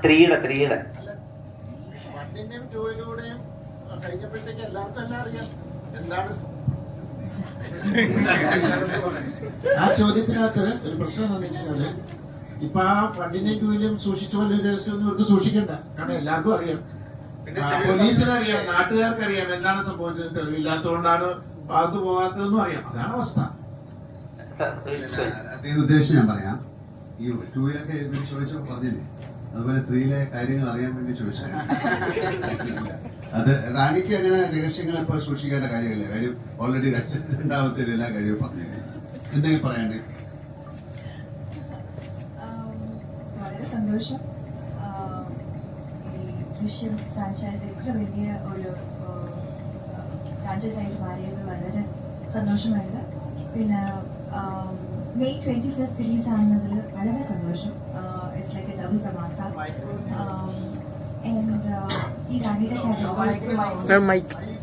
ത്രീയുടെ വണ്ണിന്റെയും ടൂയിലൂടെയും കഴിഞ്ഞപ്പോഴത്തേക്ക് എല്ലാവർക്കും എല്ലാം അറിയാം എന്താണ് ആ ചോദ്യത്തിനകത്ത് ഒരു പ്രശ്നം എന്താണെന്ന് വെച്ചാല് ഇപ്പൊ ആ വണ്ണിന്റെയും ടൂയിലും സൂക്ഷിച്ച പോലെ ഒരു രഹസ്യമൊന്നും ഇവർക്ക് സൂക്ഷിക്കണ്ട. കാരണം എല്ലാവർക്കും അറിയാം, പോലീസിനറിയാം, നാട്ടുകാർക്കറിയാം എന്താണ് സംഭവിച്ചത്. തെളിവില്ലാത്തതുകൊണ്ടാണ് ഭാഗത്ത് പോകാത്തതെന്നും അറിയാം. അതാണ് അവസ്ഥ. ഉദ്ദേശം ഞാൻ പറയാം. ഈ ടൂയിലൊക്കെ ചോദിച്ചോ പറഞ്ഞില്ലേ, അതുപോലെ ത്രീയിലെ കാര്യങ്ങൾ അറിയാൻ വേണ്ടി ചോദിച്ചാൽ അത് റാണിക്ക് അങ്ങനെ രഹസ്യങ്ങൾ ഇപ്പൊ സൂക്ഷിക്കേണ്ട കാര്യമില്ല. കാര്യം ഓൾറെഡി രണ്ടാമത്തെ എല്ലാ കാര്യവും പറഞ്ഞു. എന്തെങ്കിലും പറയാണ്ട്? വളരെ സന്തോഷം. ഈ ദൃശ്യം ഫ്രാഞ്ചൈസ് ഇത്ര വലിയ ഒരു ഫ്രാഞ്ചൈസായിട്ട് മാറിയത് വളരെ സന്തോഷമുണ്ട്. പിന്നെ May 21st റിലീസ് ആകുന്നതിൽ വളരെ സന്തോഷം. It's like A double dhamaka. ഈ റാണിയുടെ കാര്യം